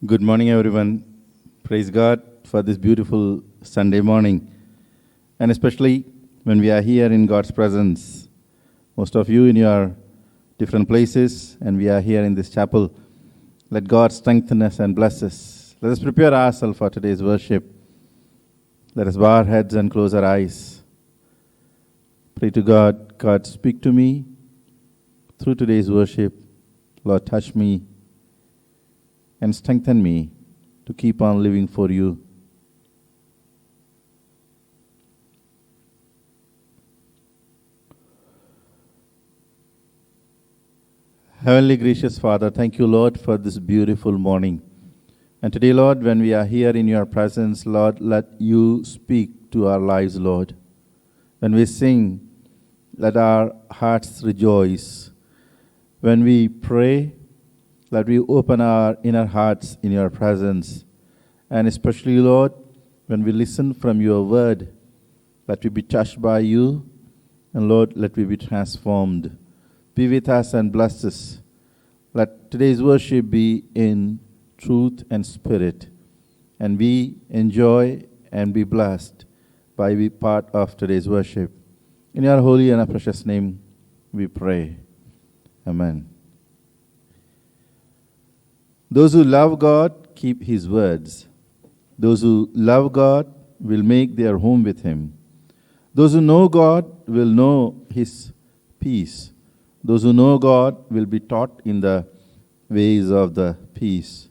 Good morning, everyone. Praise God for this beautiful Sunday morning. And especially when we are here in God's presence. Most of you in your different places, and we are here in this chapel. Let God strengthen us and bless us. Let us prepare ourselves for today's worship. Let us bow our heads and close our eyes. Pray to God. God, speak to me through today's worship. Lord, touch me and strengthen me to keep on living for you. Heavenly gracious Father, thank you, Lord, for this beautiful morning. And today, Lord, when we are here in your presence, Lord, let you speak to our lives, Lord. When we sing, let our hearts rejoice. When we pray, let we open our inner hearts in your presence. And especially, Lord, when we listen from your word, let we be touched by you. And Lord, let we be transformed. Be with us and bless us. Let today's worship be in truth and spirit. And we enjoy and be blessed by being part of today's worship. In your holy and precious name, we pray. Amen. Those who love God keep his words. Those who love God will make their home with him. Those who know God will know his peace. Those who know God will be taught in the ways of the peace.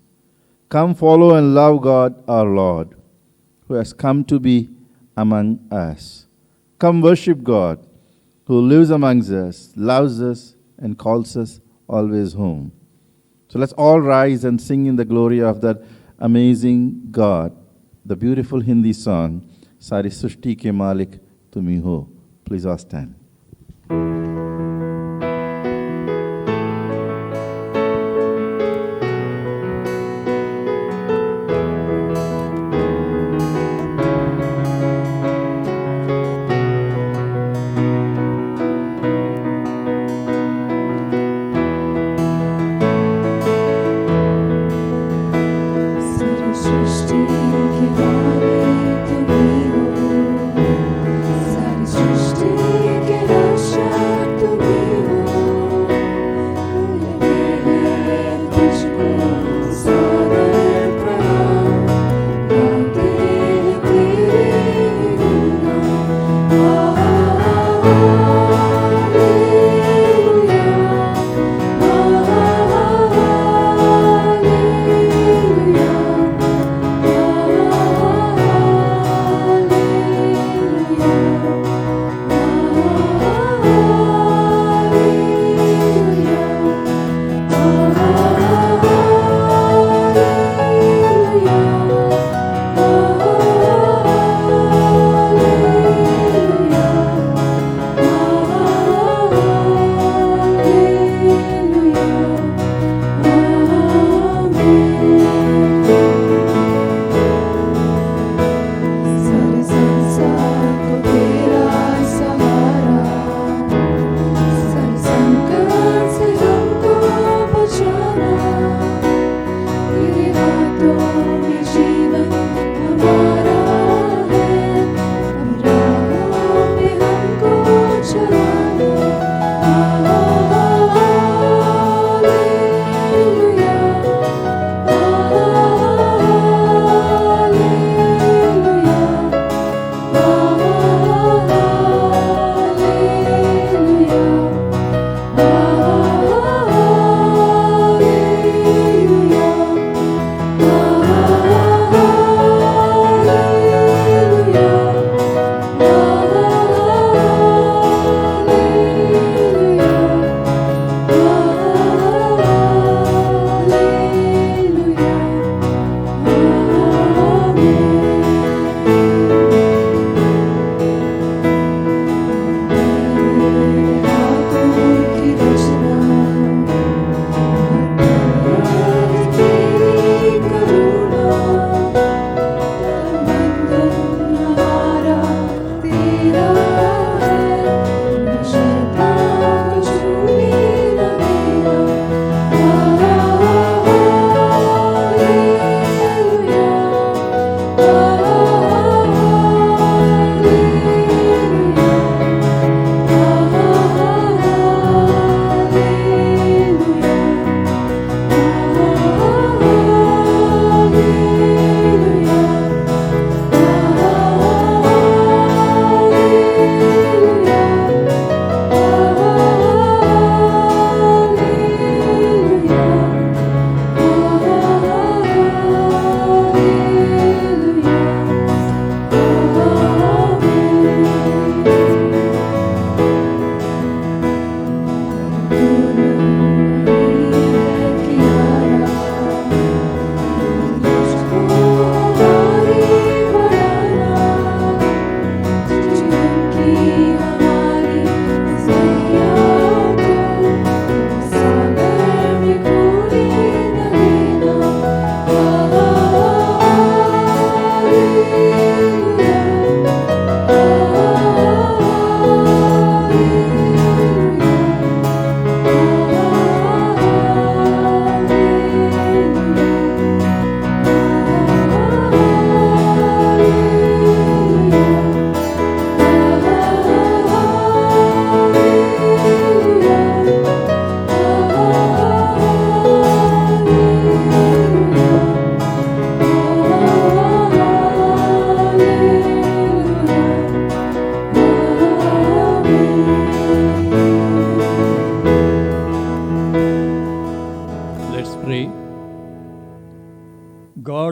Come follow and love God our Lord, who has come to be among us. Come worship God, who lives amongst us, loves us, and calls us always home. So let's all rise and sing in the glory of that amazing God. The beautiful Hindi song, Sari Sushti Ke Malik Tumi Ho. Please all stand. सारी सृष्टि के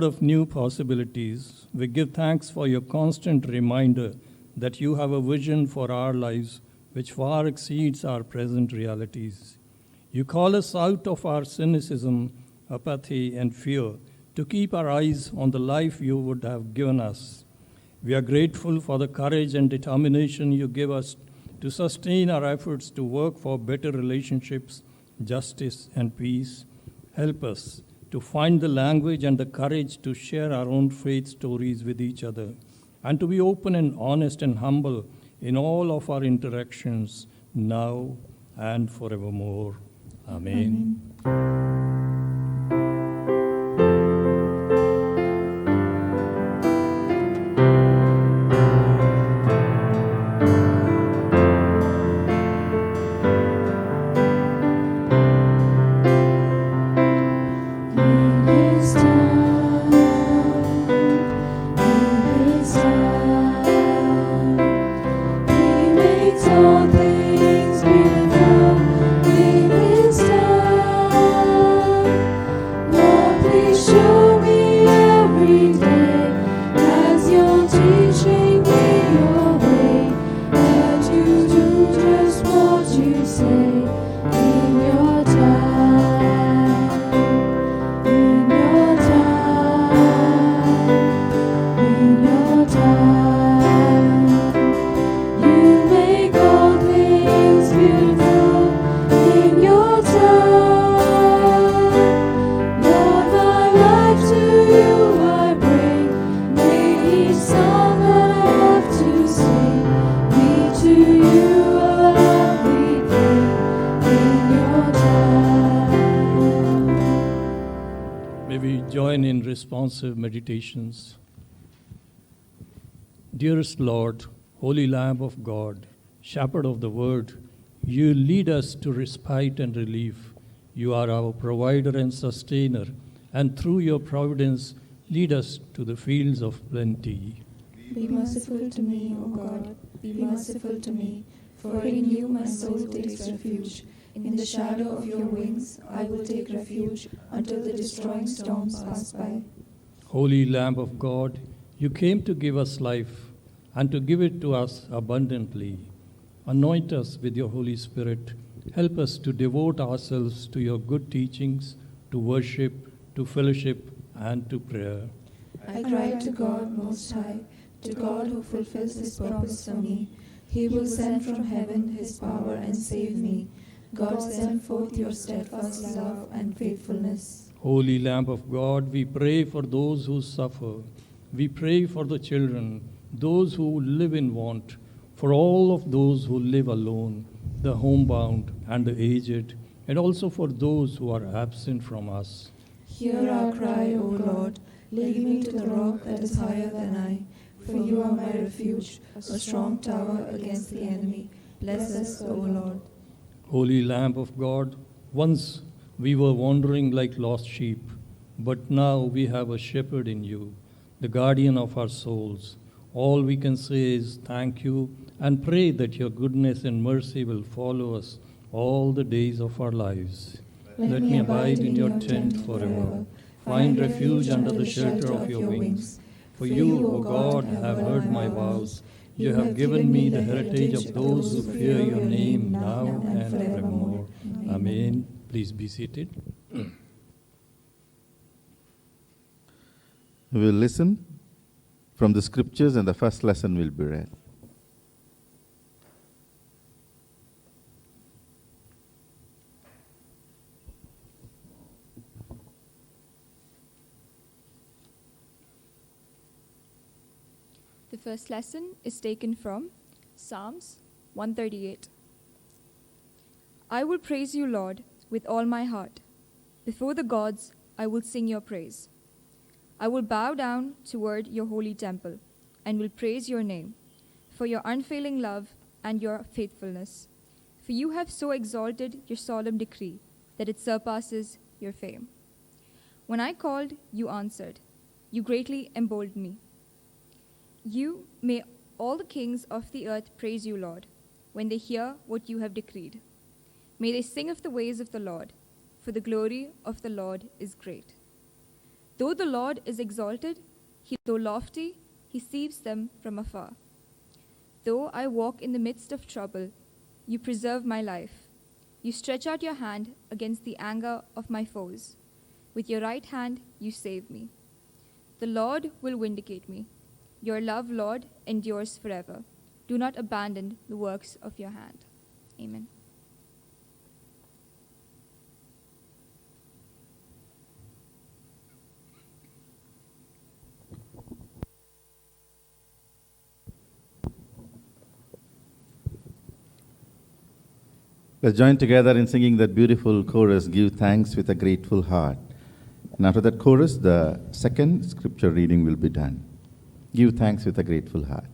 God of new possibilities, we give thanks for your constant reminder that you have a vision for our lives which far exceeds our present realities. You call us out of our cynicism, apathy, and fear to keep our eyes on the life you would have given us. We are grateful for the courage and determination you give us to sustain our efforts to work for better relationships, justice, and peace. Help us to find the language and the courage to share our own faith stories with each other, and to be open and honest and humble in all of our interactions now and forevermore. Amen. Responsive meditations. Dearest Lord, Holy Lamb of God, Shepherd of the Word, you lead us to respite and relief. You are our provider and sustainer, and through your providence, lead us to the fields of plenty. Be merciful to me, O God, be merciful to me, for in you my soul takes refuge. In the shadow of your wings I will take refuge until the destroying storms pass by. Holy Lamb of God, you came to give us life and to give it to us abundantly. Anoint us with your Holy Spirit. Help us to devote ourselves to your good teachings, to worship, to fellowship, and to prayer. I cry to God Most High, to God who fulfills his purpose for me. He will send from heaven his power and save me. God, send forth your steadfast love and faithfulness. Holy Lamb of God, we pray for those who suffer. We pray for the children, those who live in want, for all of those who live alone, the homebound and the aged, and also for those who are absent from us. Hear our cry, O Lord. Lead me to the rock that is higher than I, for you are my refuge, a strong tower against the enemy. Bless us, O Lord. Holy Lamb of God, once we were wandering like lost sheep, but now we have a shepherd in you, the guardian of our souls. All we can say is thank you and pray that your goodness and mercy will follow us all the days of our lives. Let me abide in your tent forever. Find refuge under the shelter of your wings. For you, O God, have heard my vows. You have given me the heritage of those who fear your name now and forevermore. Amen. Please be seated. We will listen from the scriptures, and the first lesson will be read. The first lesson is taken from Psalms 138. I will praise you, Lord, with all my heart. Before the gods, I will sing your praise. I will bow down toward your holy temple and will praise your name for your unfailing love and your faithfulness. For you have so exalted your solemn decree that it surpasses your fame. When I called, you answered. You greatly emboldened me. You may all the kings of the earth praise you, Lord, when they hear what you have decreed. May they sing of the ways of the Lord, for the glory of the Lord is great. Though the Lord is exalted, though lofty, he sees them from afar. Though I walk in the midst of trouble, you preserve my life. You stretch out your hand against the anger of my foes. With your right hand you save me. The Lord will vindicate me. Your love, Lord, endures forever. Do not abandon the works of your hand. Amen. Let's join together in singing that beautiful chorus, Give Thanks with a Grateful Heart. And after that chorus, the second scripture reading will be done. Give thanks with a grateful heart.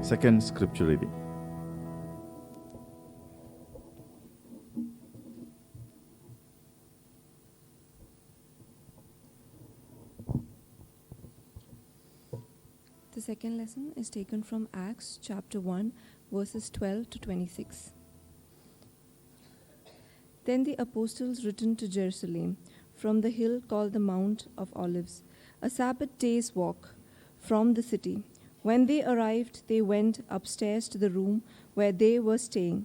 Second scripture reading. The second lesson is taken from Acts chapter 1, verses 12 to 26. Then the apostles returned to Jerusalem from the hill called the Mount of Olives, a Sabbath day's walk from the city. When they arrived, they went upstairs to the room where they were staying.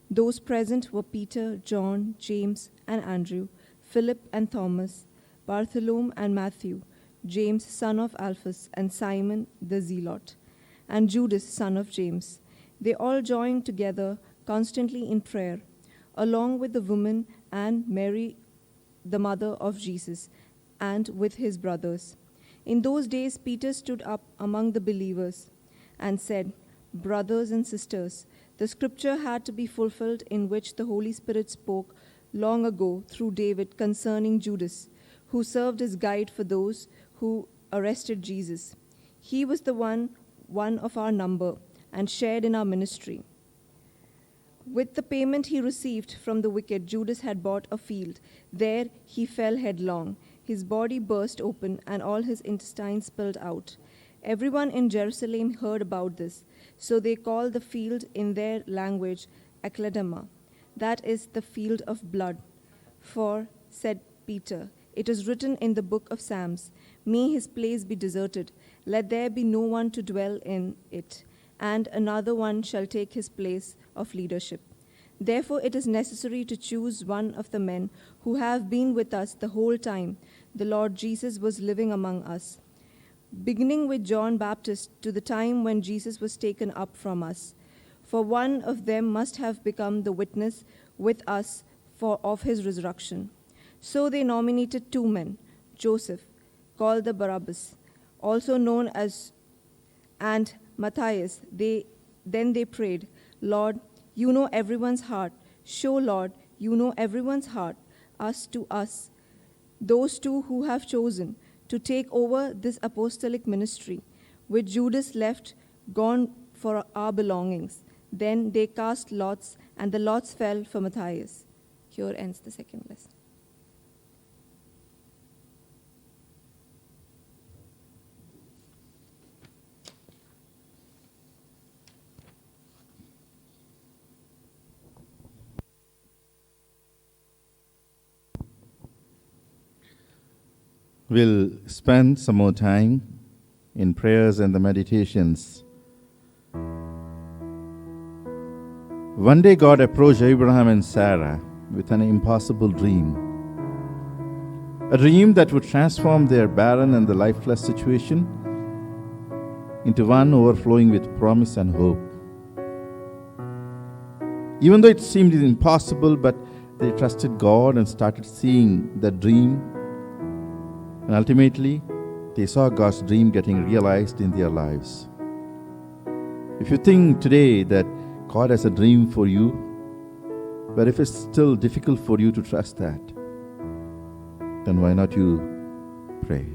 Those present were Peter, John, James, and Andrew, Philip and Thomas, Bartholomew and Matthew, James, son of Alphaeus, and Simon the Zealot, and Judas, son of James. They all joined together constantly in prayer, along with the woman and Mary, the mother of Jesus, and with his brothers. In those days, Peter stood up among the believers and said, "Brothers and sisters, the scripture had to be fulfilled in which the Holy Spirit spoke long ago through David concerning Judas, who served as guide for those who arrested Jesus. He was the one of our number and shared in our ministry. With the payment he received from the wicked, Judas had bought a field. There he fell headlong. His body burst open and all his intestines spilled out. Everyone in Jerusalem heard about this, so they called the field in their language Akeldama, that is, the field of blood. For, said Peter, it is written in the book of Psalms, may his place be deserted, let there be no one to dwell in it, and another one shall take his place of leadership. Therefore it is necessary to choose one of the men who have been with us the whole time the Lord Jesus was living among us, beginning with John Baptist to the time when Jesus was taken up from us. For one of them must have become the witness with us of his resurrection. So they nominated 2 men, Joseph, called the Barabbas, also known as, and Matthias. Then they prayed, Lord, you know everyone's heart. Show, Lord, you know everyone's heart, us to us, those two who have chosen to take over this apostolic ministry, which Judas left gone for our belongings. Then they cast lots, and the lots fell for Matthias. Here ends the second lesson. We'll spend some more time in prayers and the meditations. One day God approached Abraham and Sarah with an impossible dream. A dream that would transform their barren and the lifeless situation into one overflowing with promise and hope. Even though it seemed impossible, but they trusted God and started seeing the dream. And ultimately, they saw God's dream getting realized in their lives. If you think today that God has a dream for you, but if it's still difficult for you to trust that, then why not you pray?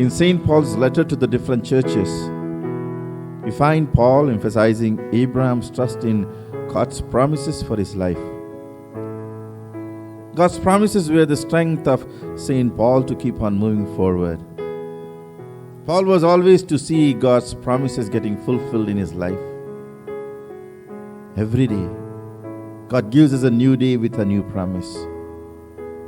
In St. Paul's letter to the different churches, we find Paul emphasizing Abraham's trust in God's promises for his life. God's promises were the strength of St. Paul to keep on moving forward. Paul was always to see God's promises getting fulfilled in his life. Every day, God gives us a new day with a new promise.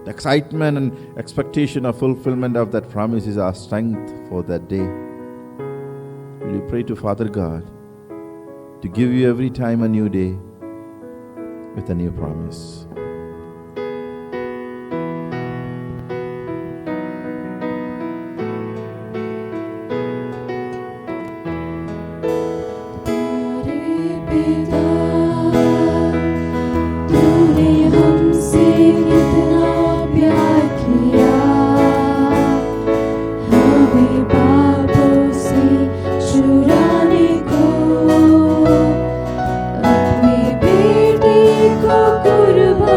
The excitement and expectation of fulfillment of that promise is our strength for that day. Will you pray to Father God to give you every time a new day with a new promise? Kurban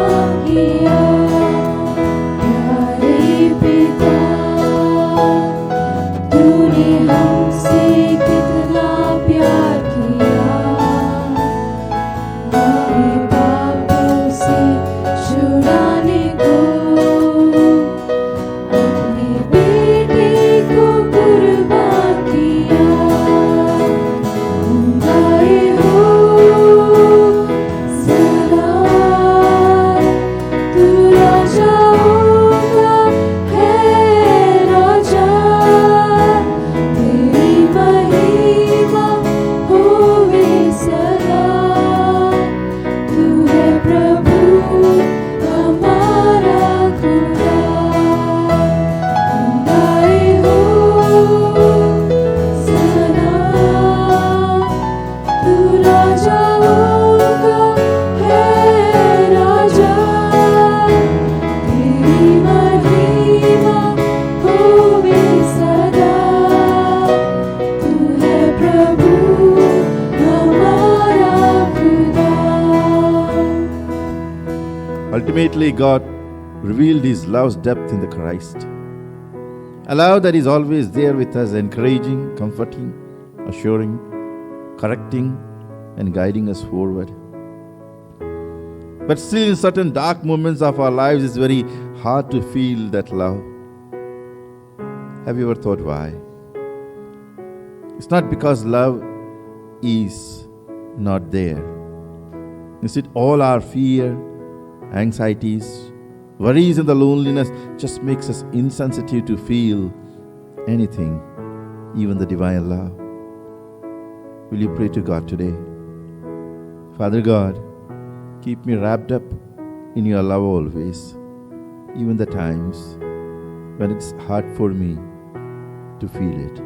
ultimately God revealed His love's depth in the Christ. A love that is always there with us, encouraging, comforting, assuring, correcting, and guiding us forward. But still, in certain dark moments of our lives, it's very hard to feel that love. Have you ever thought why? It's not because love is not there. Instead, all our fear, anxieties, worries, and the loneliness just makes us insensitive to feel anything, even the divine love. Will you pray to God today? Father God, keep me wrapped up in your love always, even the times when it's hard for me to feel it.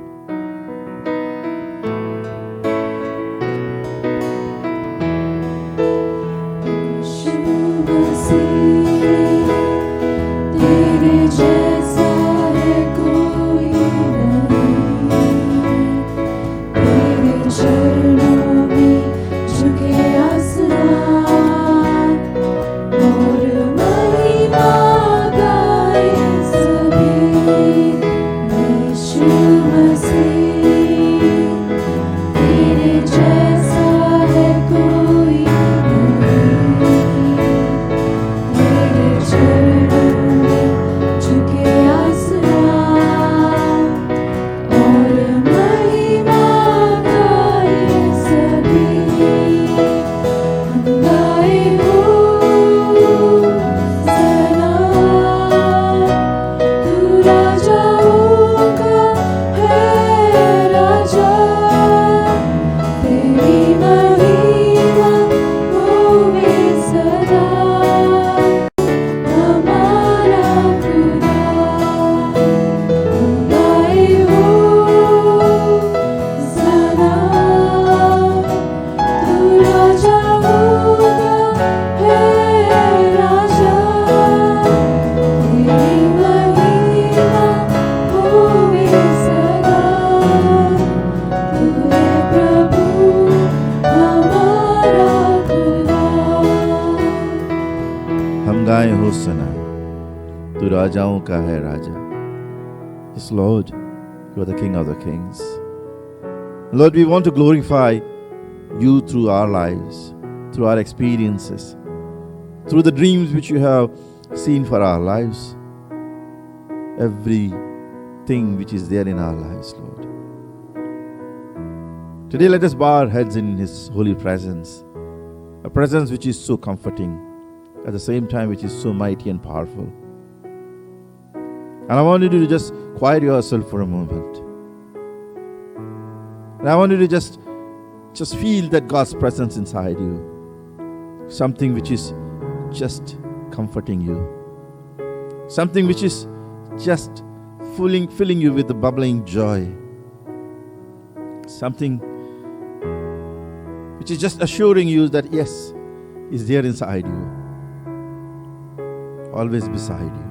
राजाओं का है राजा. Yes, Lord, you are the King of the kings. Lord, we want to glorify you through our lives, through our experiences, through the dreams which you have seen for our lives. Everything which is there in our lives, Lord. Today, let us bow our heads in His holy presence, a presence which is so comforting, at the same time which is so mighty and powerful. And I want you to just quiet yourself for a moment. And I want you to just feel that God's presence inside you. Something which is just comforting you. Something which is just filling you with the bubbling joy. Something which is just assuring you that yes, He's there inside you. Always beside you.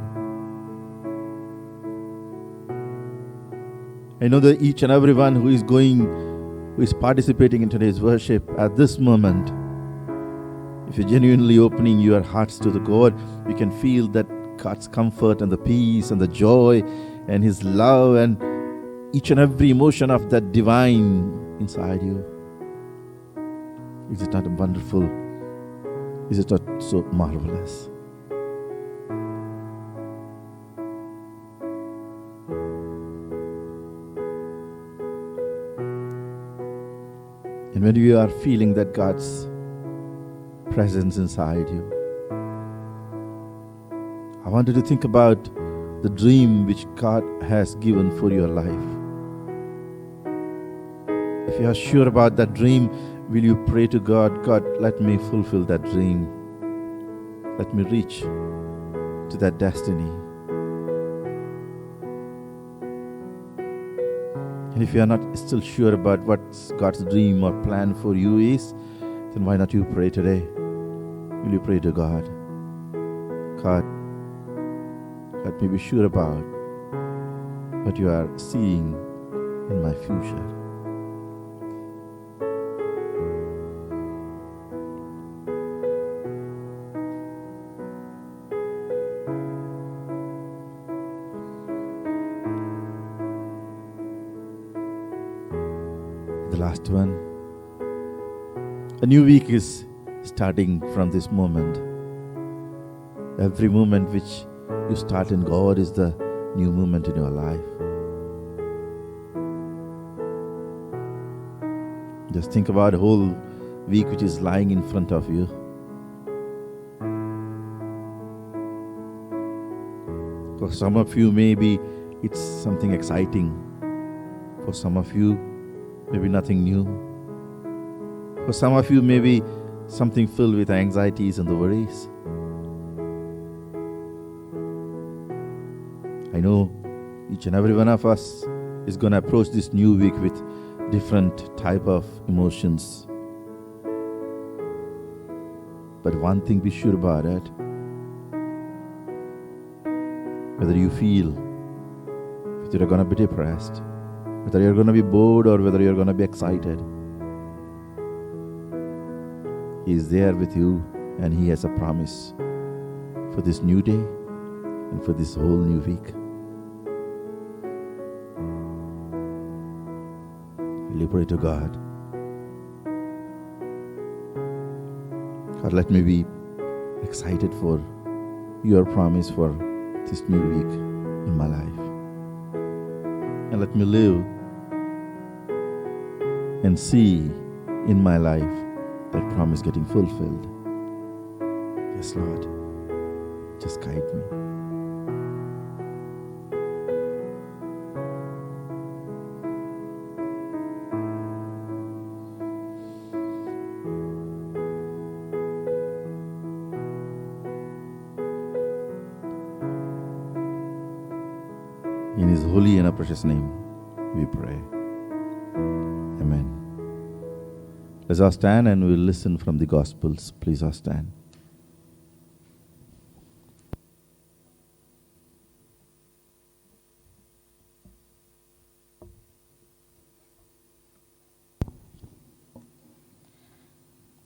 I know that each and everyone who is participating in today's worship at this moment, if you're genuinely opening your hearts to the God, you can feel that God's comfort and the peace and the joy and His love and each and every emotion of that divine inside you. Is it not wonderful? Is it not so marvelous? And when you are feeling that God's presence inside you, I want you to think about the dream which God has given for your life. If you are sure about that dream, will you pray to God, God, let me fulfill that dream. Let me reach to that destiny. And if you are not still sure about what God's dream or plan for you is, then why not you pray today? Will you pray to God? God, let me be sure about what you are seeing in my future. the last one. A new week is starting from this moment. Every moment which you start in God is the new moment in your life. Just think about the whole week which is lying in front of you. For some of you, maybe it's something exciting. For some of you, maybe nothing new. For some of you, maybe something filled with anxieties and the worries. I know each and every one of us is going to approach this new week with different type of emotions. But one thing be sure about it, whether you feel, whether you're going to be depressed, whether you're going to be bored or whether you're going to be excited, He is there with you and He has a promise for this new day and for this whole new week. Will you pray to God? God, let me be excited for your promise for this new week in my life. And let me live and see in my life that promise getting fulfilled. Yes, Lord. Just guide me. In His holy and precious name, we pray. Amen. Let's all stand and we'll listen from the Gospels. Please all stand.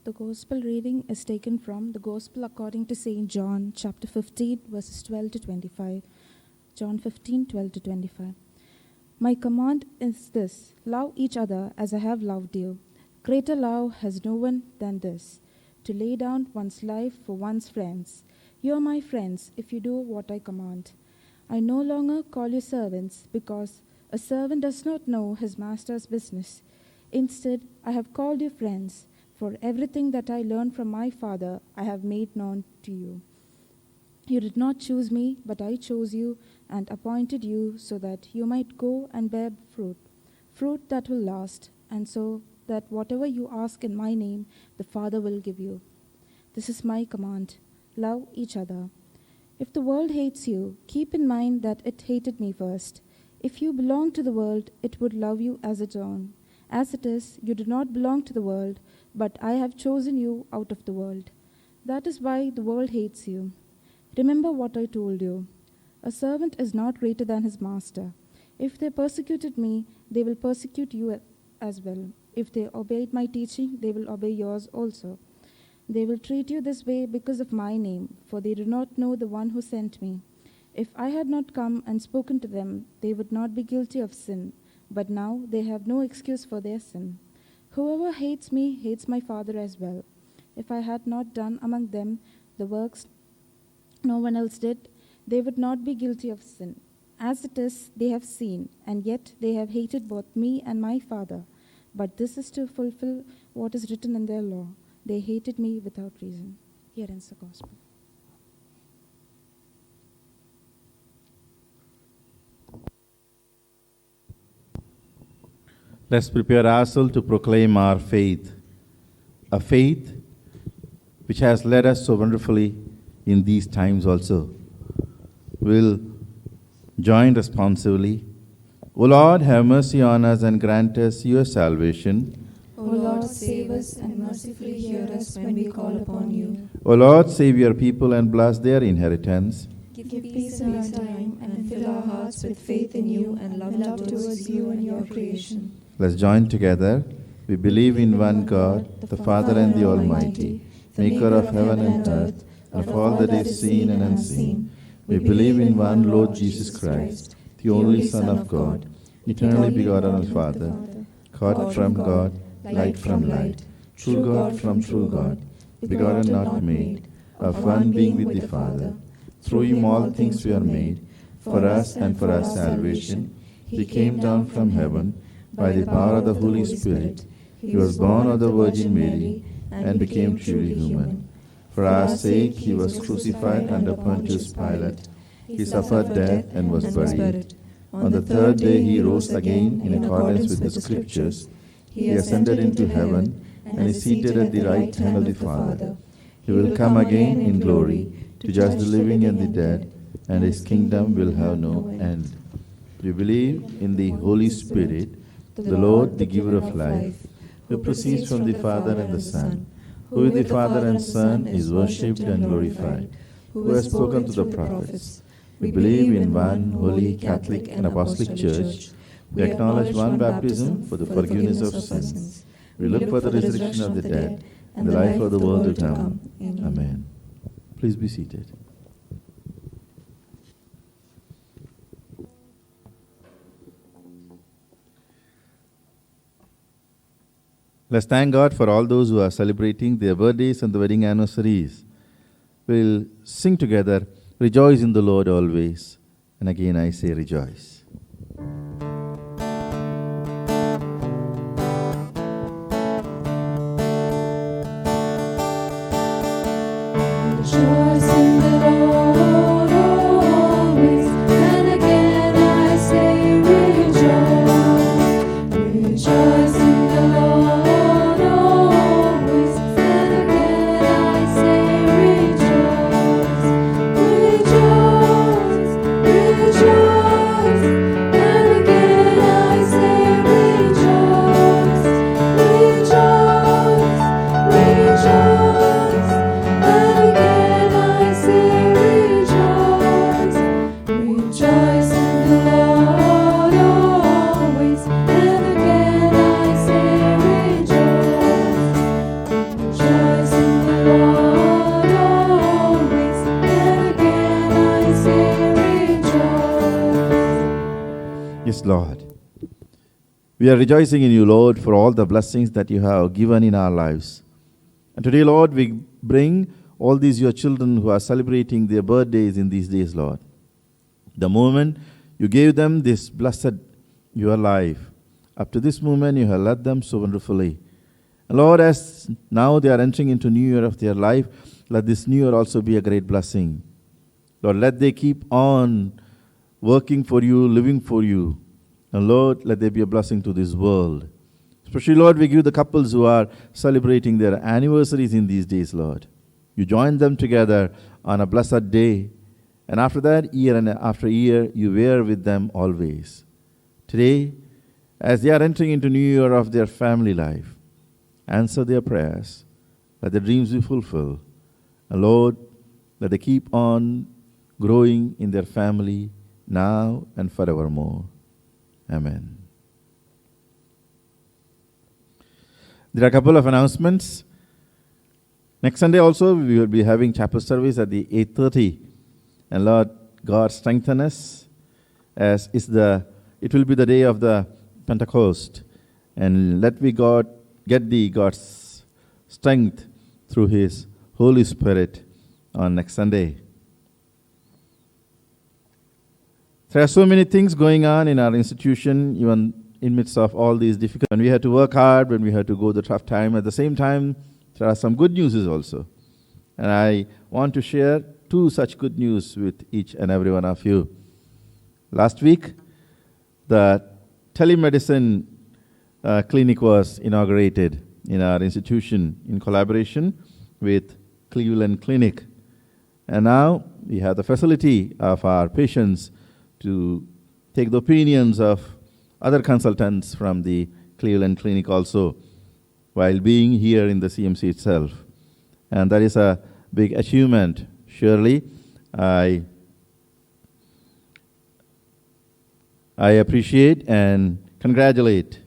The Gospel reading is taken from the Gospel according to St. John, chapter 15, verses 12 to 25. John 15, 12 to 25. My command is this: love each other as I have loved you. Greater love has no one than this, to lay down one's life for one's friends. You are my friends if you do what I command. I no longer call you servants, because a servant does not know his master's business. Instead, I have called you friends, for everything that I learned from my Father I have made known to you. You did not choose me, but I chose you and appointed you so that you might go and bear fruit, fruit that will last, and so that whatever you ask in my name, the Father will give you. This is my command: love each other. If the world hates you, keep in mind that it hated me first. If you belong to the world, it would love you as its own. As it is, you do not belong to the world, but I have chosen you out of the world. That is why the world hates you. Remember what I told you. A servant is not greater than his master. If they persecuted me, they will persecute you as well. If they obeyed my teaching, they will obey yours also. They will treat you this way because of my name, for they do not know the one who sent me. If I had not come and spoken to them, they would not be guilty of sin. But now they have no excuse for their sin. Whoever hates me hates my Father as well. If I had not done among them the works no one else did, they would not be guilty of sin. As it is, they have seen, and yet they have hated both me and my Father. But this is to fulfill what is written in their law. They hated me without reason. Here ends the Gospel. Let's prepare ourselves to proclaim our faith, a faith which has led us so wonderfully in these times also. We'll join responsively. O Lord, have mercy on us and grant us your salvation. O Lord, save us and mercifully hear us when we call upon you. O Lord, save your people and bless their inheritance. Give peace in our time and fill our hearts with faith in you and love towards you and your creation. Let's join together. We believe in one God, the Father and the Almighty, maker of heaven and earth, of all that is seen and unseen. We believe in one Lord Jesus Christ, the only Son of God, eternally begotten of the Father, God from God, light from light, true God from true God, begotten not made, of one being with the Father. Through him all things were made. For us and for our salvation, he came down from heaven by the power of the Holy Spirit. He was born of the Virgin Mary and became truly human. For our sake he was crucified under Pontius Pilate. He suffered death and was buried. On the third day he rose again in accordance with the Scriptures. He ascended into heaven and is seated at the right hand of the Father. He will come again in glory to judge the living and the dead, and his kingdom will have no end. We believe in the Holy Spirit, the Lord, the giver of life, who proceeds from the Father and the Son, who with the Father and Son is worshipped and glorified, who has spoken to the prophets. We believe in one holy, Catholic, and Apostolic Church. We acknowledge one baptism for the forgiveness of sins. We look for the resurrection of the dead and the life of the world to come. Amen. Please be seated. Let's thank God for all those who are celebrating their birthdays and the wedding anniversaries. We'll sing together, Rejoice in the Lord always. And again I say rejoice. Rejoice in the Lord always, and again I say rejoice. Rejoice in the Lord always, and again I say rejoice. Rejoice, rejoice, and again I say rejoice. Rejoice, rejoice, and again I say rejoice. Rejoice in the Lord always, and again I say rejoice. Rejoice in the Lord always, and again I say rejoice. Yes, Lord. We are rejoicing in you, Lord, for all the blessings that you have given in our lives. And today, Lord, we bring all these your children who are celebrating their birthdays in these days, Lord. The moment you gave them this blessed your life, up to this moment you have led them so wonderfully. And Lord, as now they are entering into new year of their life, let this new year also be a great blessing. Lord, let they keep on working for you, living for you. And Lord, let there be a blessing to this world. Especially, Lord, we give the couples who are celebrating their anniversaries in these days, Lord. You join them together on a blessed day. And after that, year and after year, you were with them always. Today, as they are entering into new year of their family life, answer their prayers. Let their dreams be fulfilled. And Lord, let they keep on growing in their family now and forevermore. Amen. There are a couple of announcements. Next Sunday also, we will be having chapel service at the 8:30. And Lord, God strengthen us as it will be the day of the Pentecost. And let we get the God's strength through His Holy Spirit on next Sunday. There are so many things going on in our institution, even in midst of all these difficult. When we had to work hard, when we had to go the tough time, at the same time, there are some good news also. And I want to share two such good news with each and every one of you. Last week, the telemedicine clinic was inaugurated in our institution in collaboration with Cleveland Clinic. And now we have the facility of our patients to take the opinions of other consultants from the Cleveland Clinic also, while being here in the CMC itself. And that is a big achievement. Surely, I appreciate and congratulate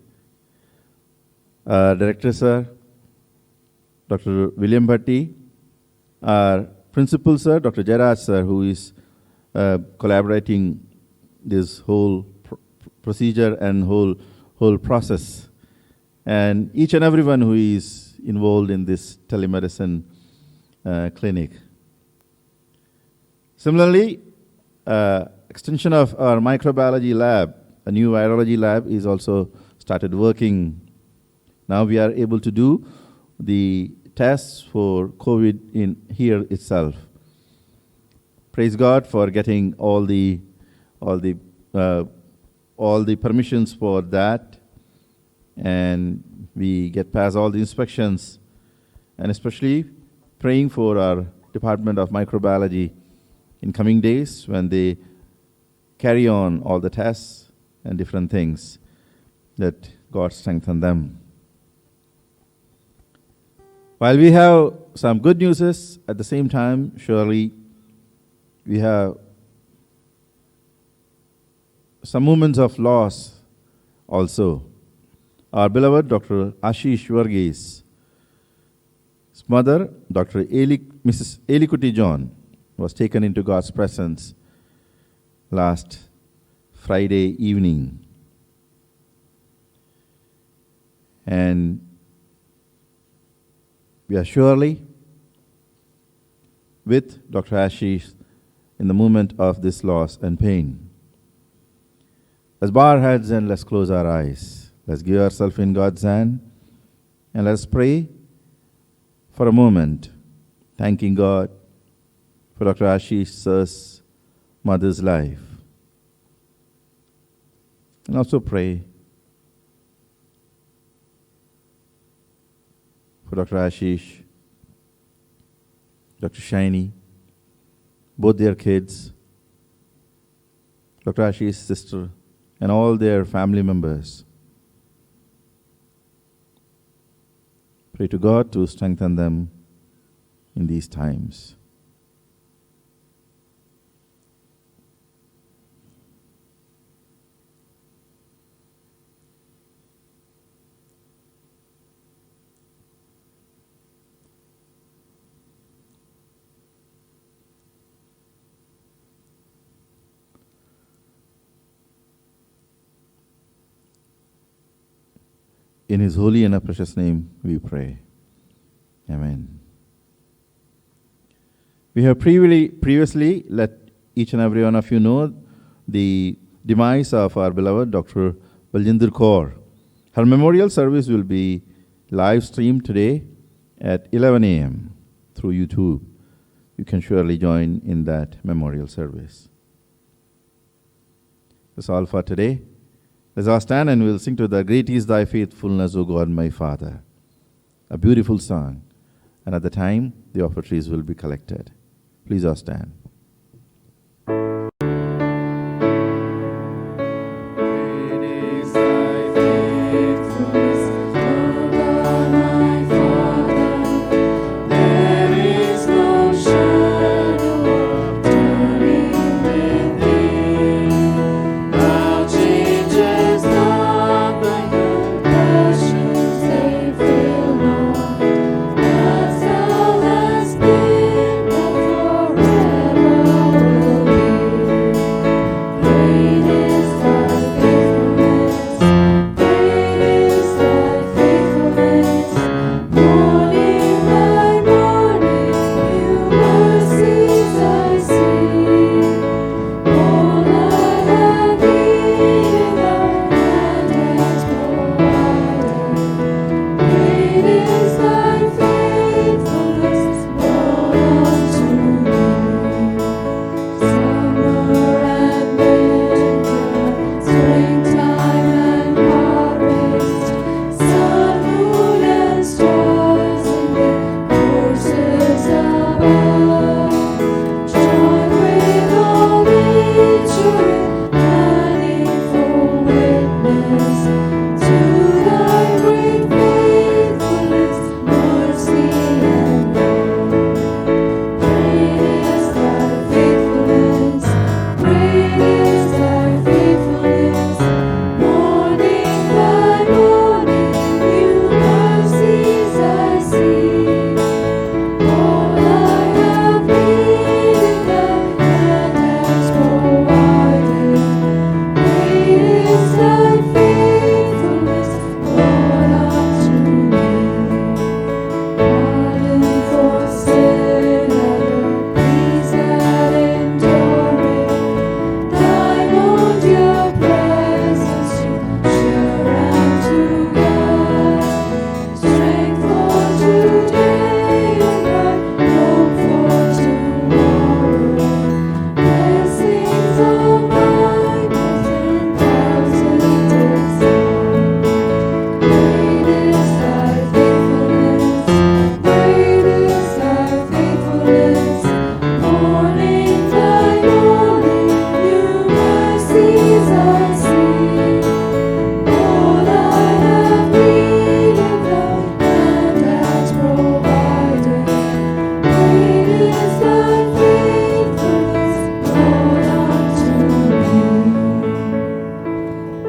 our Director Sir, Dr. William Bhatti, our Principal Sir, Dr. Jairaj Sir, who is collaborating this whole procedure and whole process. and each and everyone who is involved in this telemedicine clinic. Similarly, extension of our microbiology lab, a new virology lab, is also started working. Now we are able to do the tests for COVID in here itself. Praise God for getting all the permissions for that, and we get past all the inspections, and especially praying for our Department of Microbiology in coming days when they carry on all the tests and different things, that God strengthen them. While we have some good news, at the same time, surely we have some moments of loss also. Our beloved Dr. Ashish Varghese, his mother, Mrs. Elikuti John, was taken into God's presence last Friday evening. And we are surely with Dr. Ashish in the moment of this loss and pain. Let's bow our heads and let's close our eyes. Let's give ourselves in God's hand and let's pray for a moment, thanking God for Dr. Ashish's mother's life. And also pray for Dr. Ashish, Dr. Shaini, both their kids, Dr. Ashish's sister, and all their family members. Pray to God to strengthen them in these times. In His holy and precious name we pray. Amen. We have previously let each and every one of you know the demise of our beloved Dr. Baljinder Kaur. Her memorial service will be live streamed today at 11 a.m. through YouTube. You can surely join in that memorial service. That's all for today. Let's all stand and we'll sing to the Great is Thy Faithfulness, O God, my Father. A beautiful song. And at the time, the offertories will be collected. Please all stand. Forever.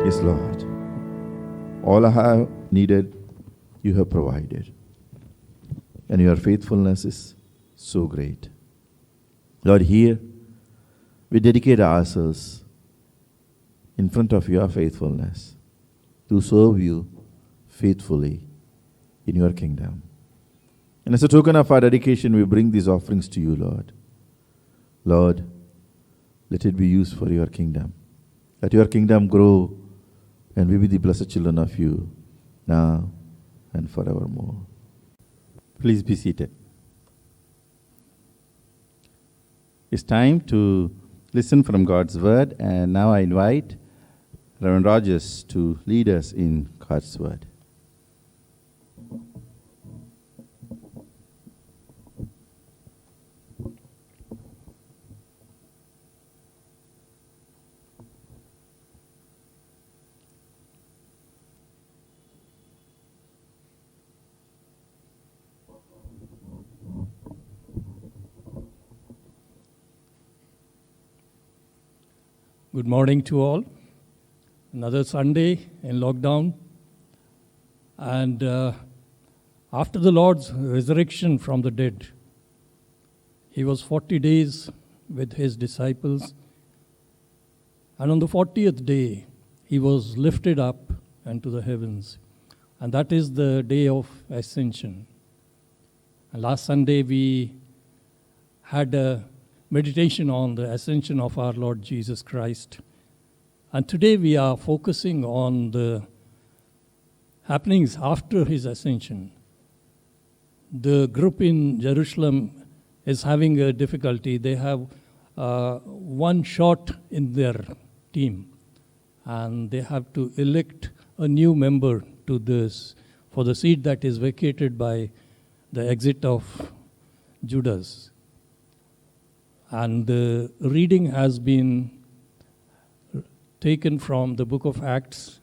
Yes, Lord. All I have needed, you have provided. And your faithfulness is so great. Lord, here we dedicate ourselves in front of your faithfulness to serve you faithfully in your kingdom. And as a token of our dedication, we bring these offerings to you, Lord. Lord, let it be used for your kingdom. Let your kingdom grow, and we be the blessed children of you, now and forevermore. Please be seated. It's time to listen from God's word, and now I invite Reverend Rogers to lead us in God's word. Good morning to all. Another Sunday in lockdown. And after the Lord's resurrection from the dead, he was 40 days with his disciples. And on the 40th day, he was lifted up into the heavens. And that is the day of ascension. And last Sunday, we had a meditation on the ascension of our Lord Jesus Christ. And today we are focusing on the happenings after his ascension. The group in Jerusalem is having a difficulty. They have one short in their team, and they have to elect a new member to this for the seat that is vacated by the exit of Judas. And the reading has been taken from the book of Acts,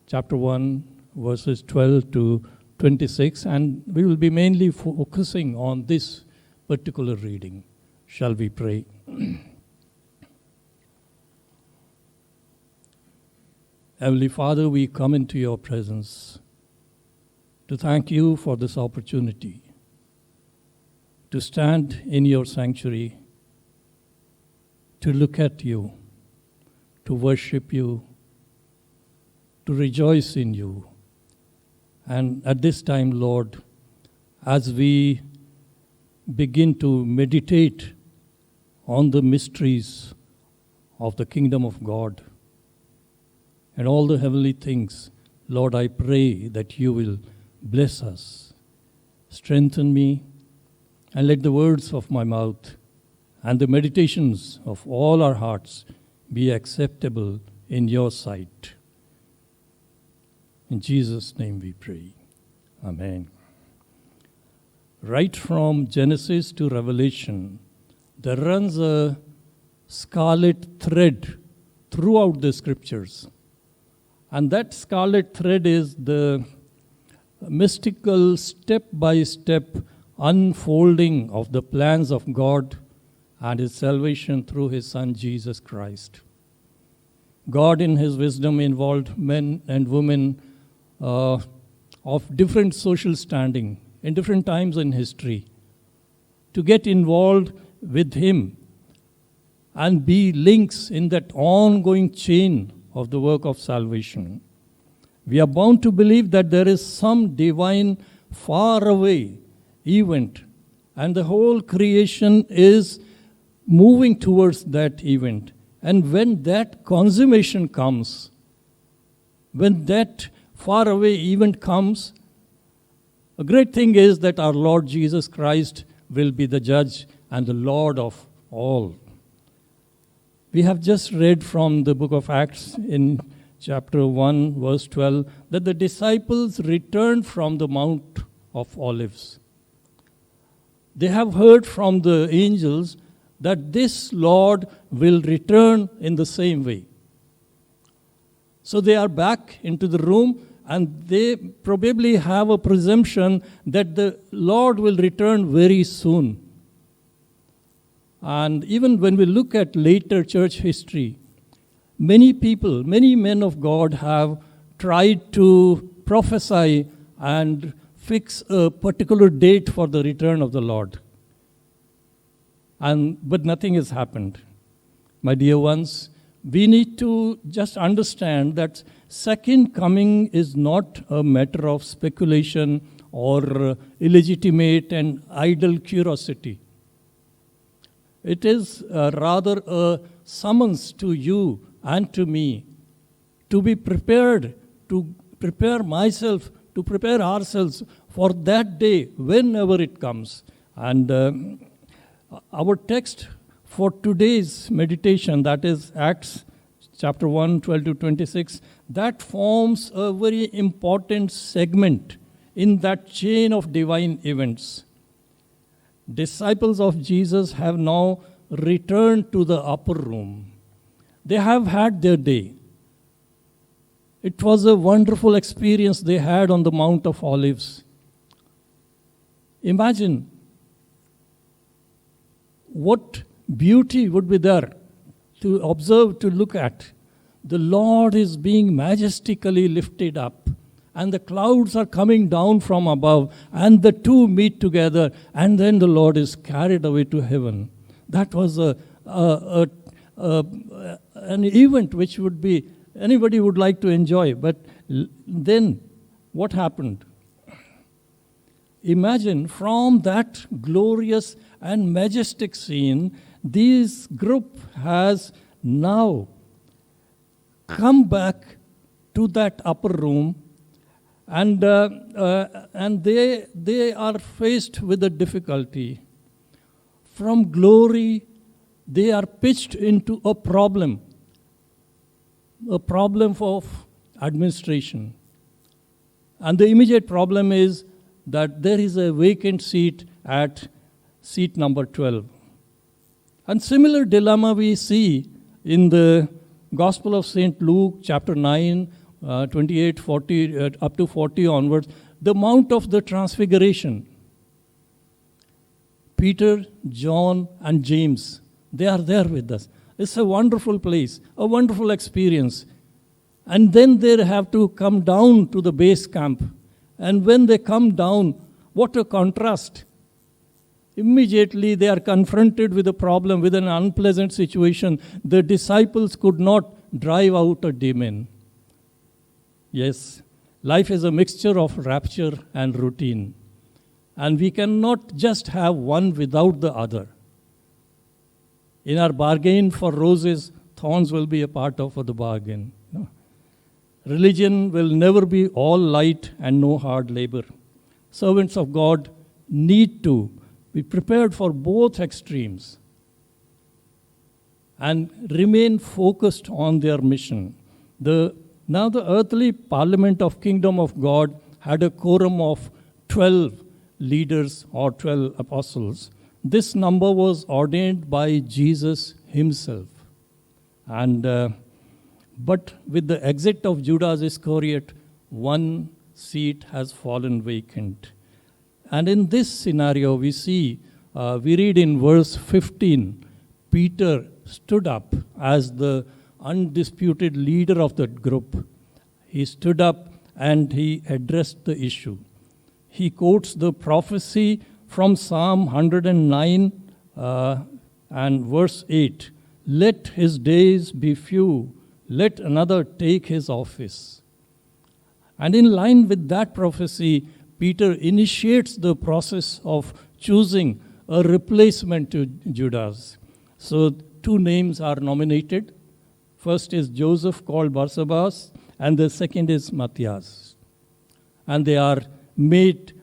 chapter 1, verses 12 to 26, and we will be mainly focusing on this particular reading. Shall we pray? Heavenly Father, we come into your presence to thank you for this opportunity to stand in your sanctuary, to look at you, to worship you, to rejoice in you. And at this time, Lord, as we begin to meditate on the mysteries of the kingdom of God and all the heavenly things, Lord, I pray that you will bless us, strengthen me, and let the words of my mouth and the meditations of all our hearts be acceptable in your sight. In Jesus' name we pray. Amen. Right from Genesis to Revelation, there runs a scarlet thread throughout the scriptures. And that scarlet thread is the mystical step-by-step unfolding of the plans of God and his salvation through his Son, Jesus Christ. God in his wisdom involved men and women of different social standing in different times in history to get involved with him and be links in that ongoing chain of the work of salvation. We are bound to believe that there is some divine faraway event, and the whole creation is moving towards that event. And when that consummation comes, when that faraway event comes, a great thing is that our Lord Jesus Christ will be the judge and the Lord of all. We have just read from the book of Acts in chapter 1, verse 12, that the disciples returned from the Mount of Olives. They have heard from the angels that this Lord will return in the same way. So they are back into the room, and they probably have a presumption that the Lord will return very soon. And even when we look at later church history, many people, many men of God have tried to prophesy and fix a particular date for the return of the Lord. But nothing has happened. My dear ones, we need to just understand that second coming is not a matter of speculation or illegitimate and idle curiosity. It is rather a summons to you and to me to be prepared, to prepare myself, to prepare ourselves for that day whenever it comes. And our text for today's meditation, that is Acts chapter 1, 12 to 26, that forms a very important segment in that chain of divine events. Disciples of Jesus have now returned to the upper room. They have had their day. It was a wonderful experience they had on the Mount of Olives. Imagine what beauty would be there to observe, to look at. The Lord is being majestically lifted up, and the clouds are coming down from above, and the two meet together, and then the Lord is carried away to heaven. That was an event which would be, anybody would like to enjoy. But then what happened? Imagine from that glorious and majestic scene, this group has now come back to that upper room, and they are faced with a difficulty. From glory, they are pitched into a problem of administration. And the immediate problem is that there is a vacant seat at seat number 12. And similar dilemma we see in the Gospel of St. Luke, chapter 9, 28, 40, up to 40 onwards, the Mount of the Transfiguration. Peter, John, and James, they are there with us. It's a wonderful place, a wonderful experience. And then they have to come down to the base camp. And when they come down, what a contrast. Immediately they are confronted with a problem, with an unpleasant situation. The disciples could not drive out a demon. Yes, life is a mixture of rapture and routine. And we cannot just have one without the other. In our bargain for roses, thorns will be a part of the bargain. No. Religion will never be all light and no hard labor. Servants of God need to be prepared for both extremes and remain focused on their mission. Now the earthly parliament of kingdom of God had a quorum of 12 leaders or 12 apostles. This number was ordained by Jesus himself. But with the exit of Judas Iscariot, one seat has fallen vacant. And in this scenario, we read in verse 15, Peter stood up as the undisputed leader of that group. He stood up and he addressed the issue. He quotes the prophecy from Psalm 109 and verse 8. Let his days be few, let another take his office. And in line with that prophecy, Peter initiates the process of choosing a replacement to Judas. So 2 names are nominated. First is Joseph, called Barsabas, and the second is Matthias. And they are made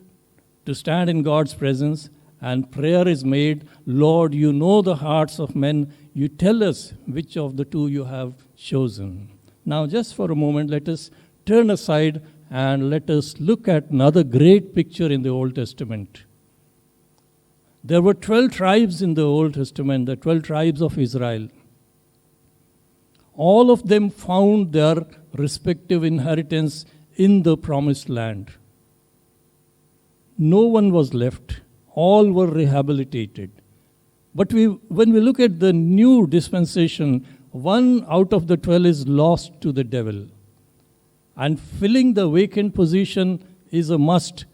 to stand in God's presence, and prayer is made. Lord, you know the hearts of men. You tell us which of the 2 you have chosen. Now, just for a moment, let us turn aside and let us look at another great picture in the Old Testament. There were 12 tribes in the Old Testament, the 12 tribes of Israel. All of them found their respective inheritance in the promised land. No one was left. All were rehabilitated. But when we look at the new dispensation, 1 out of the 12 is lost to the devil. And filling the vacant position is a must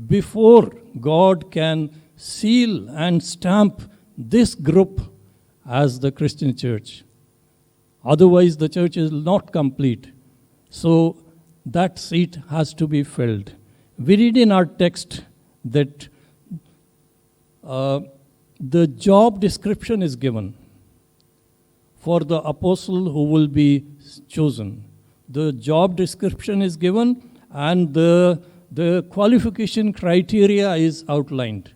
before God can seal and stamp this group as the Christian church. Otherwise, the church is not complete. So that seat has to be filled. We read in our text that the job description is given for the apostle who will be chosen. The job description is given and the qualification criteria is outlined.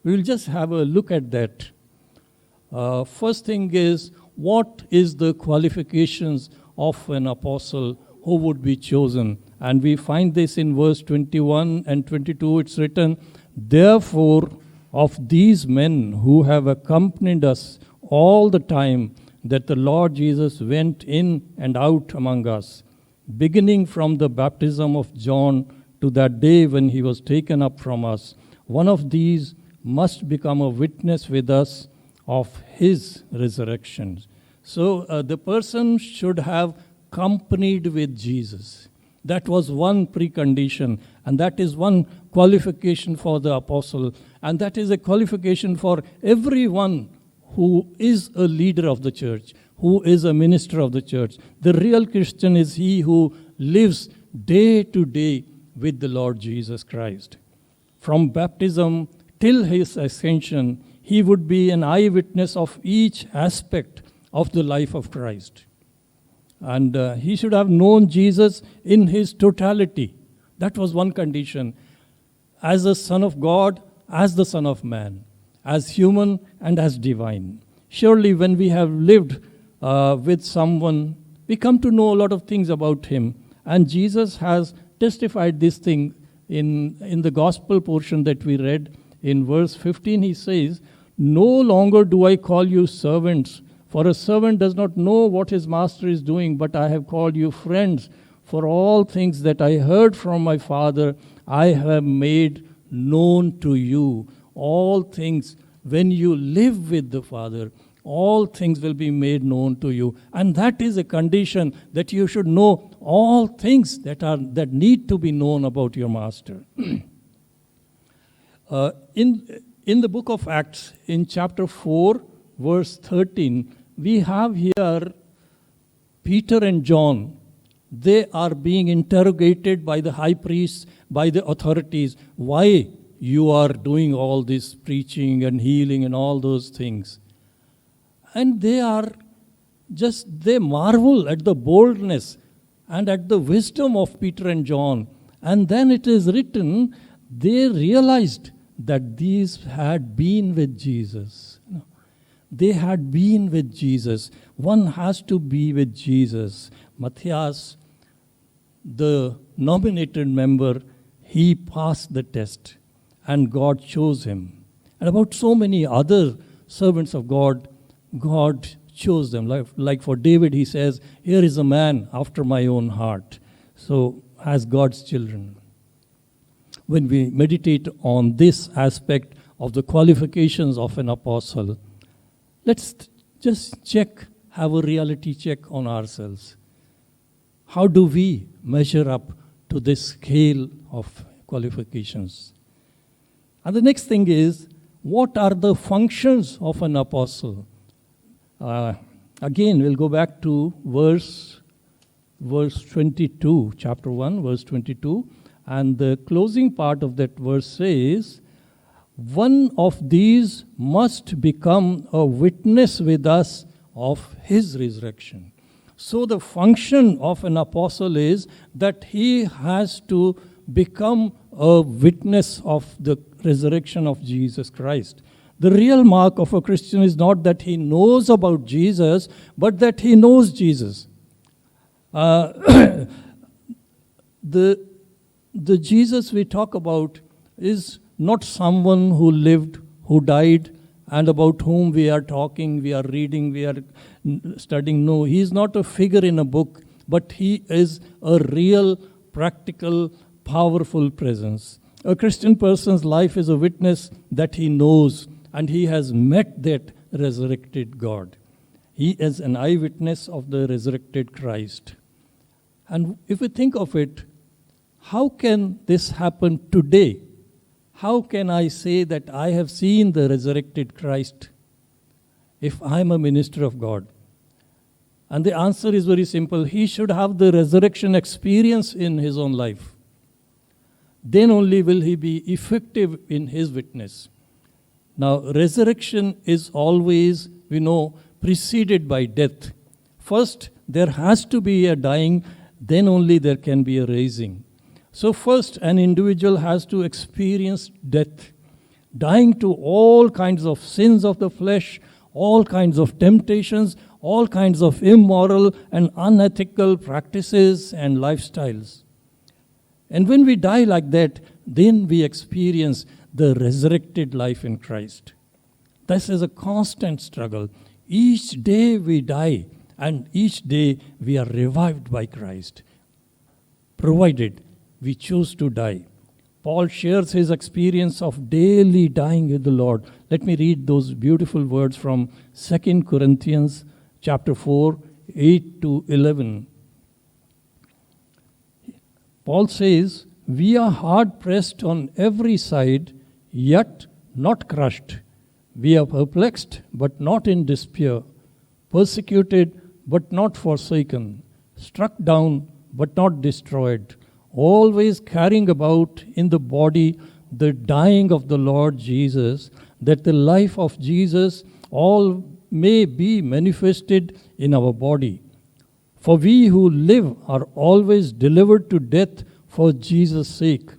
We will just have a look at that. First thing is, what is the qualifications of an apostle who would be chosen? And we find this in verse 21 and 22. It's written, "Therefore, of these men who have accompanied us all the time that the Lord Jesus went in and out among us, beginning from the baptism of John to that day when he was taken up from us, one of these must become a witness with us of his resurrection." So the person should have companied with Jesus. That was one precondition, and that is one qualification for the apostle, and that is a qualification for everyone who is a leader of the church, who is a minister of the church. The real Christian is he who lives day to day with the Lord Jesus Christ. From baptism till his ascension, he would be an eyewitness of each aspect of the life of Christ. And he should have known Jesus in his totality. That was one condition. As a Son of God, as the Son of Man, as human and as divine. Surely when we have lived with someone, we come to know a lot of things about him. And Jesus has testified this thing in the gospel portion that we read. In verse 15, he says, "No longer do I call you servants, for a servant does not know what his master is doing, but I have called you friends. For all things that I heard from my Father, I have made known to you." All things, when you live with the Father, all things will be made known to you. And that is a condition, that you should know all things that need to be known about your master. In the book of Acts, in chapter 4, verse 13, we have here Peter and John. They are being interrogated by the high priests, by the authorities. Why you are doing all this preaching and healing and all those things? And they marvel at the boldness and at the wisdom of Peter and John. And then it is written, they realized that these had been with Jesus. They had been with Jesus. One has to be with Jesus. Matthias, the nominated member, he passed the test and God chose him. And about so many other servants of God, God chose them. Like for David, he says, "Here is a man after my own heart." So, as God's children, when we meditate on this aspect of the qualifications of an apostle, let's just have a reality check on ourselves. How do we measure up to this scale of qualifications? And the next thing is, what are the functions of an apostle? Again, we'll go back to verse 22, chapter 1, verse 22. And the closing part of that verse says, "One of these must become a witness with us of his resurrection." So the function of an apostle is that he has to become a witness of the resurrection of Jesus Christ. The real mark of a Christian is not that he knows about Jesus, but that he knows Jesus. The Jesus we talk about is not someone who lived, who died, and about whom we are talking, we are reading, we are studying. No, he is not a figure in a book, but he is a real, practical, powerful presence. A Christian person's life is a witness that he knows, and he has met that resurrected God. He is an eyewitness of the resurrected Christ. And if we think of it, how can this happen today? How can I say that I have seen the resurrected Christ if I am a minister of God? And the answer is very simple. He should have the resurrection experience in his own life. Then only will he be effective in his witness. Now, resurrection is always, we know, preceded by death. First, there has to be a dying, then only there can be a raising. So first, an individual has to experience death, dying to all kinds of sins of the flesh, all kinds of temptations, all kinds of immoral and unethical practices and lifestyles. And when we die like that, then we experience the resurrected life in Christ. This is a constant struggle. Each day we die, and each day we are revived by Christ, provided we choose to die. Paul shares his experience of daily dying with the Lord. Let me read those beautiful words from 2 Corinthians chapter 4, 8 to 11. Paul says, "We are hard pressed on every side, yet not crushed. We are perplexed, but not in despair, persecuted, but not forsaken, struck down, but not destroyed, always carrying about in the body the dying of the Lord Jesus, that the life of Jesus all may be manifested in our body. For we who live are always delivered to death for Jesus' sake,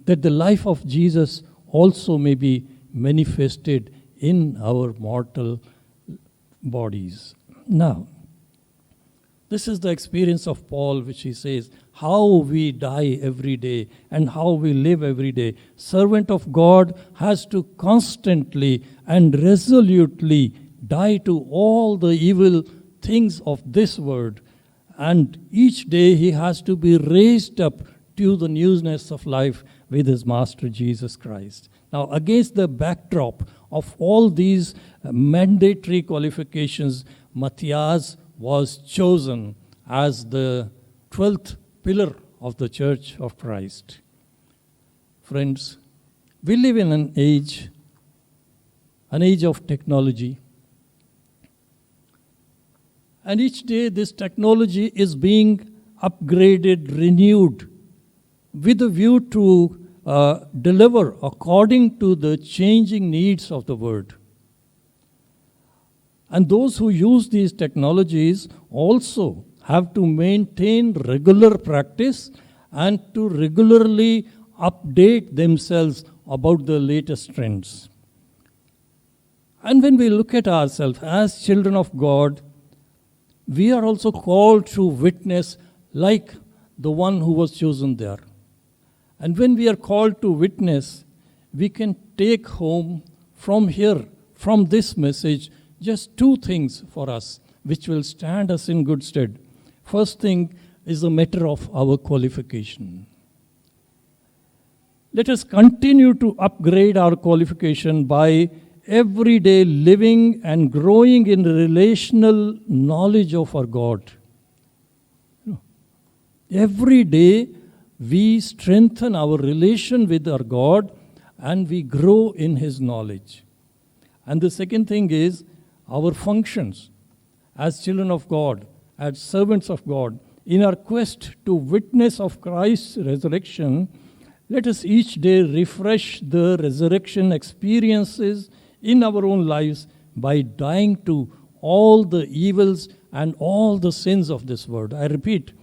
that the life of Jesus also may be manifested in our mortal bodies." Now, this is the experience of Paul, which he says, how we die every day and how we live every day. Servant of God has to constantly and resolutely die to all the evil things of this world. And each day he has to be raised up to the newness of life with his Master Jesus Christ. Now, against the backdrop of all these mandatory qualifications, Matthias was chosen as the 12th pillar of the Church of Christ. Friends, we live in an age of technology. And each day this technology is being upgraded, renewed, with a view to deliver according to the changing needs of the world. And those who use these technologies also have to maintain regular practice and to regularly update themselves about the latest trends. And when we look at ourselves as children of God, we are also called to witness like the one who was chosen there. And when we are called to witness, we can take home from here, from this message, just two things for us, which will stand us in good stead. First thing is the matter of our qualification. Let us continue to upgrade our qualification by every day living and growing in relational knowledge of our God. Every day we strengthen our relation with our God and we grow in His knowledge. And the second thing is our functions as children of God, as servants of God. In our quest to witness of Christ's resurrection, let us each day refresh the resurrection experiences in our own lives by dying to all the evils and all the sins of this world. I repeat,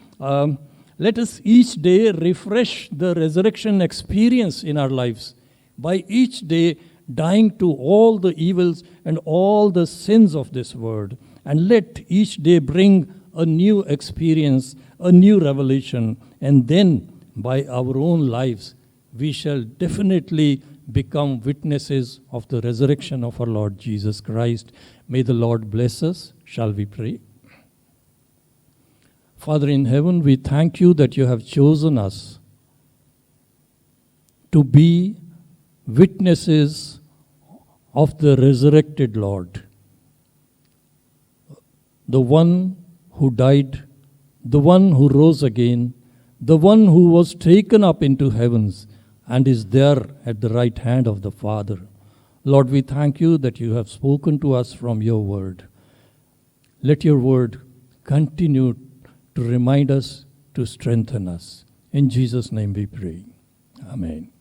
let us each day refresh the resurrection experience in our lives by each day dying to all the evils and all the sins of this world. And let each day bring a new experience, a new revelation, and then by our own lives, we shall definitely become witnesses of the resurrection of our Lord Jesus Christ. May the Lord bless us. Shall we pray? Father in heaven, we thank you that you have chosen us to be witnesses of the resurrected Lord. the one who died, the one who rose again, the one who was taken up into heavens and is there at the right hand of the Father. Lord, we thank you that you have spoken to us from your word. Let your word continue to remind us, to strengthen us. In Jesus' name we pray. Amen.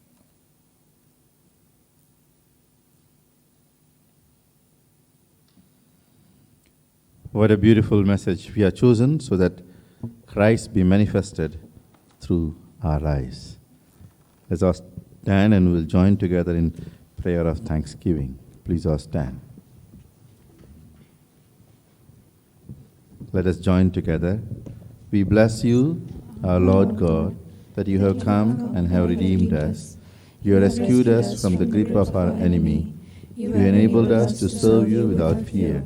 What a beautiful message we have chosen so that Christ be manifested through our lives. Let's all stand and we'll join together in prayer of thanksgiving. Please all stand. Let us join together. We bless you, our Lord God, that you have come and have redeemed us. You have rescued us from the grip of our enemy. You enabled us to serve you without fear.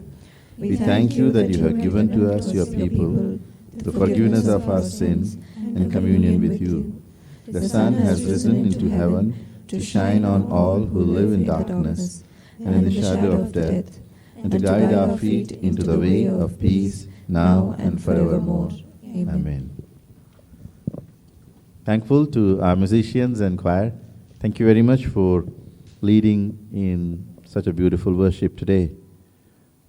We thank you that you have given to us, your people, the forgiveness of our sins and communion with you. The sun has risen into heaven to shine on all who live in darkness and in the shadow of death, and to guide our feet into the way of peace now and forevermore. Amen. Thankful to our musicians and choir. Thank you very much for leading in such a beautiful worship today.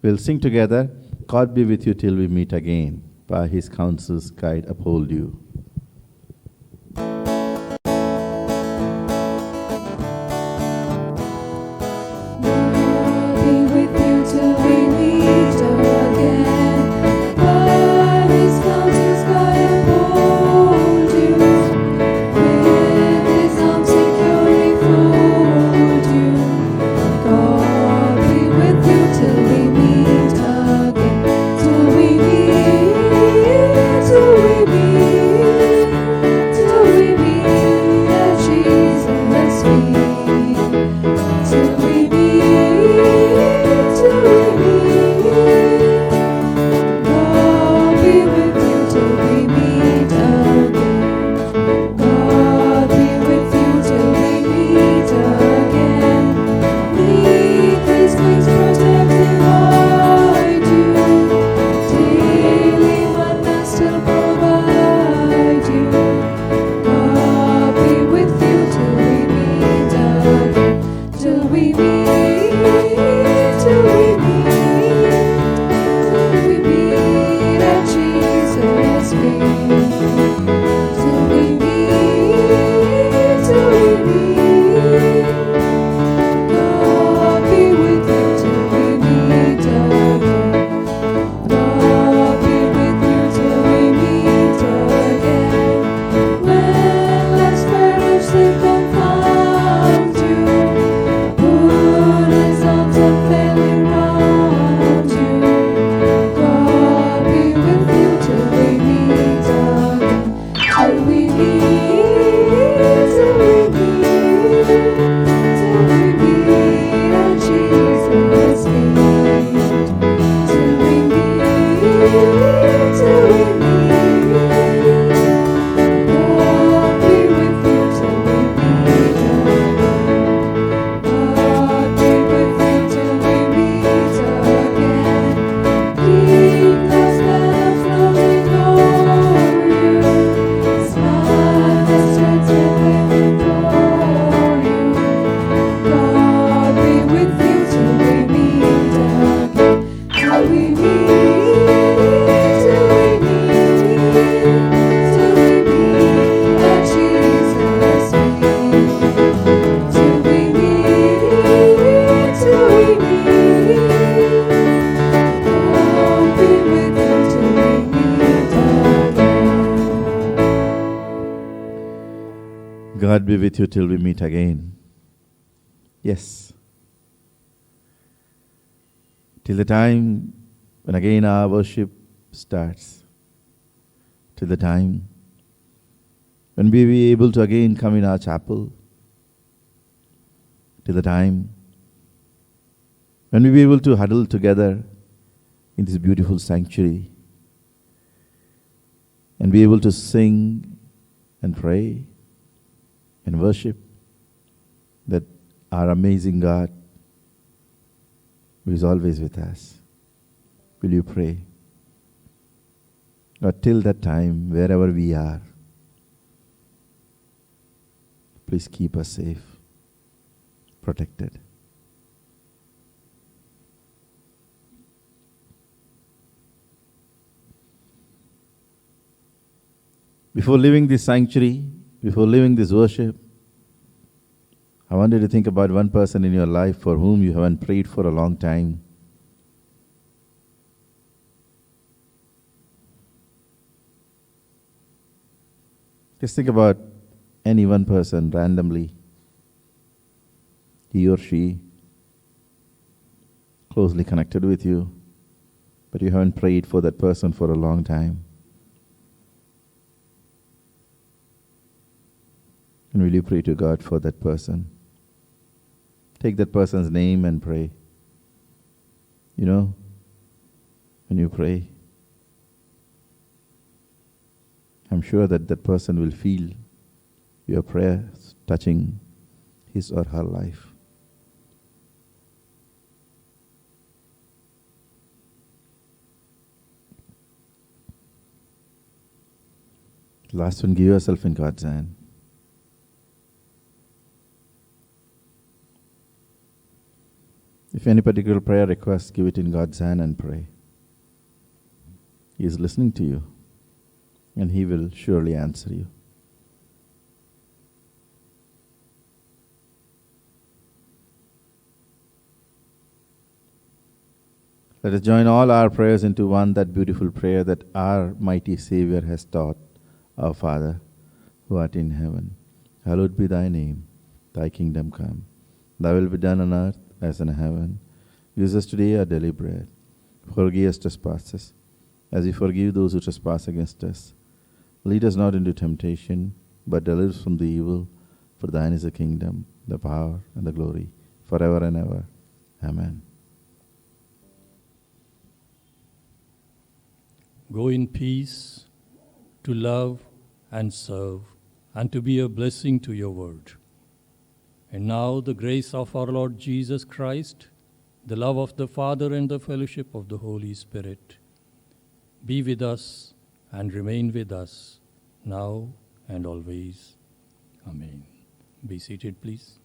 We'll sing together, God be with you till we meet again. By his counsels guide uphold you. God be with you till we meet again. Yes. Till the time when again our worship starts. Till the time when we be able to again come in our chapel. Till the time when we be able to huddle together in this beautiful sanctuary and be able to sing and pray and worship that our amazing God who is always with us. Will you pray? But till that time, wherever we are, please keep us safe, protected. Before leaving this sanctuary, before leaving this worship, I want you to think about one person in your life for whom you haven't prayed for a long time. Just think about any one person randomly. He or she closely connected with you, but you haven't prayed for that person for a long time. And will you pray to God for that person? Take that person's name and pray. You know, when you pray, I'm sure that that person will feel your prayers touching his or her life. Last one, give yourself in God's hand. If any particular prayer request, give it in God's hand and pray. He is listening to you, and He will surely answer you. Let us join all our prayers into one, that beautiful prayer that our mighty Savior has taught. Our Father, who art in heaven, hallowed be thy name. Thy kingdom come. Thy will be done on earth as in heaven. Give us today our daily bread. Forgive us trespasses, as we forgive those who trespass against us. Lead us not into temptation, but deliver us from the evil. For thine is the kingdom, the power, and the glory, forever and ever. Amen. Go in peace to love and serve, and to be a blessing to your word. And now the grace of our Lord Jesus Christ, the love of the Father, and the fellowship of the Holy Spirit be with us and remain with us now and always. Amen. Be seated, please.